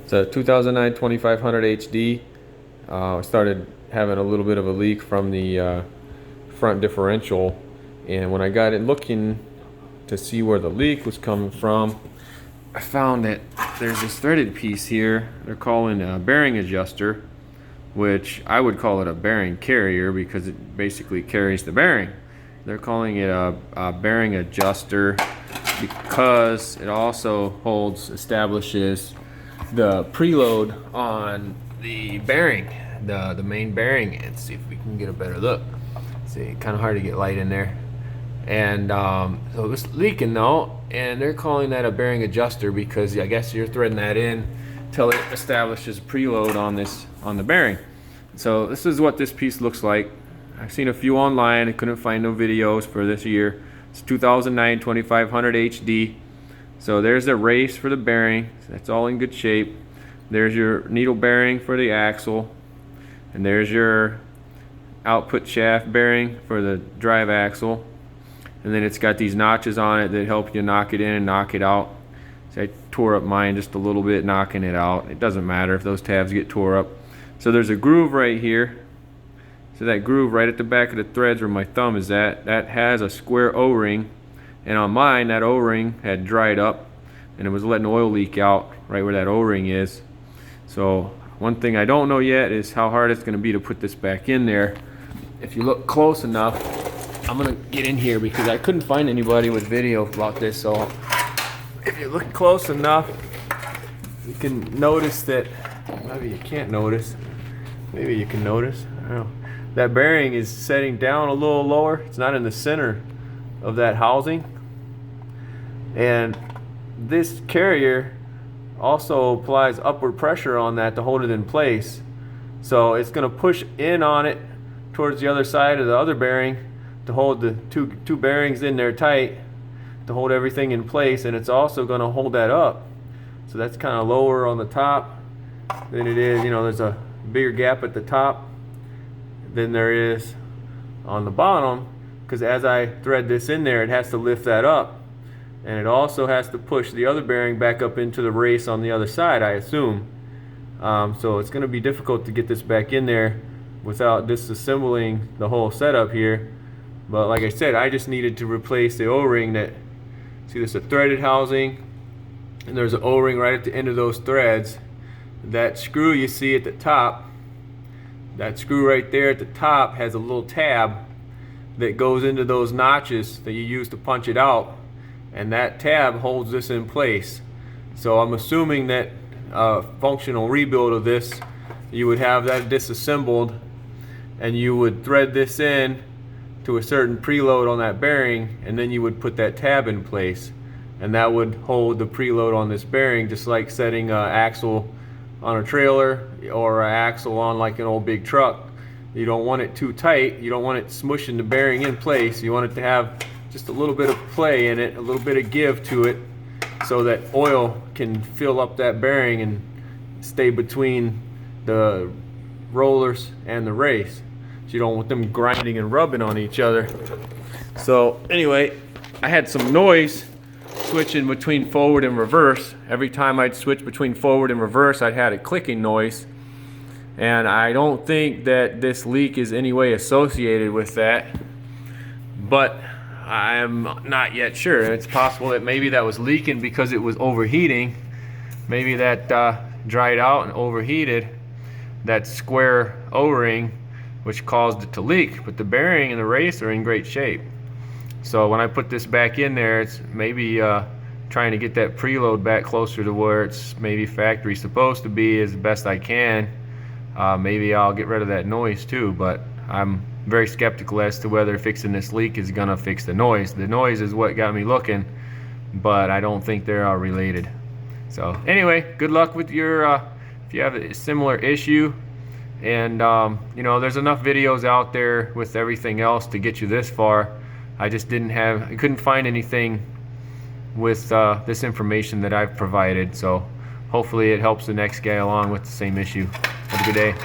It's a 2009 2500 HD. I started having a little bit of a leak from the front differential, and when I got it looking to see where the leak was coming from, I found that there's this threaded piece here they're calling a bearing adjuster, which I would call it a bearing carrier because it basically carries the bearing. They're calling it a bearing adjuster because it also establishes the preload on the bearing, the main bearing. And see if we can get a better look. See, kind of hard to get light in there. And so it was leaking though, and they're calling that a bearing adjuster because I guess you're threading that in till it establishes preload on the bearing. So this is what this piece looks like. I've seen a few online. I couldn't find no videos for this year. It's 2009 2500 HD. So there's the race for the bearing. That's all in good shape. There's your needle bearing for the axle, and there's your output shaft bearing for the drive axle. And then it's got these notches on it that help you knock it in and knock it out. So I tore up mine just a little bit knocking it out. It doesn't matter if those tabs get tore up. So there's a groove right here. So that groove right at the back of the threads where my thumb is at, that has a square O-ring. And on mine, that O-ring had dried up and it was letting oil leak out right where that O-ring is. So one thing I don't know yet is how hard it's going to be to put this back in there. If you look close enough, I'm going to get in here because I couldn't find anybody with video about this. So if you look close enough, you can notice that, maybe you can't notice, maybe you can notice, I don't know. That bearing is setting down a little lower. It's not in the center of that housing. And this carrier also applies upward pressure on that to hold it in place. So it's going to push in on it towards the other side of the other bearing to hold the two bearings in there tight, to hold everything in place, and it's also going to hold that up. So that's kind of lower on the top than it is, there's a bigger gap at the top than there is on the bottom, because as I thread this in there, it has to lift that up, and it also has to push the other bearing back up into the race on the other side, I assume. So it's going to be difficult to get this back in there without disassembling the whole setup here. But like I said, I just needed to replace the O-ring. That, see, this is a threaded housing, and there's an O-ring right at the end of those threads. That screw you see at the top, that screw right there at the top has a little tab that goes into those notches that you use to punch it out, and that tab holds this in place. So I'm assuming that functional rebuild of this, you would have that disassembled and you would thread this in to a certain preload on that bearing, and then you would put that tab in place, and that would hold the preload on this bearing, just like setting an axle on a trailer or an axle on like an old big truck. You don't want it too tight, you don't want it smushing the bearing in place. You want it to have just a little bit of play in it, a little bit of give to it, so that oil can fill up that bearing and stay between the rollers and the race. So you don't want them grinding and rubbing on each other. So anyway, I had some noise switching between forward and reverse. Every time I'd switch between forward and reverse, I had a clicking noise. And I don't think that this leak is any way associated with that, but I'm not yet sure. It's possible that maybe that was leaking because it was overheating. Maybe that dried out and overheated that square O-ring, which caused it to leak. But the bearing and the race are in great shape. So when I put this back in there, it's maybe trying to get that preload back closer to where it's maybe factory supposed to be as best I can. Maybe I'll get rid of that noise too, but I'm very skeptical as to whether fixing this leak is gonna fix the noise. The noise is what got me looking, but I don't think they're all related. So anyway, good luck with your if you have a similar issue. And there's enough videos out there with everything else to get you this far. I just I couldn't find anything with this information that I've provided. So hopefully it helps the next guy along with the same issue. Have a good day.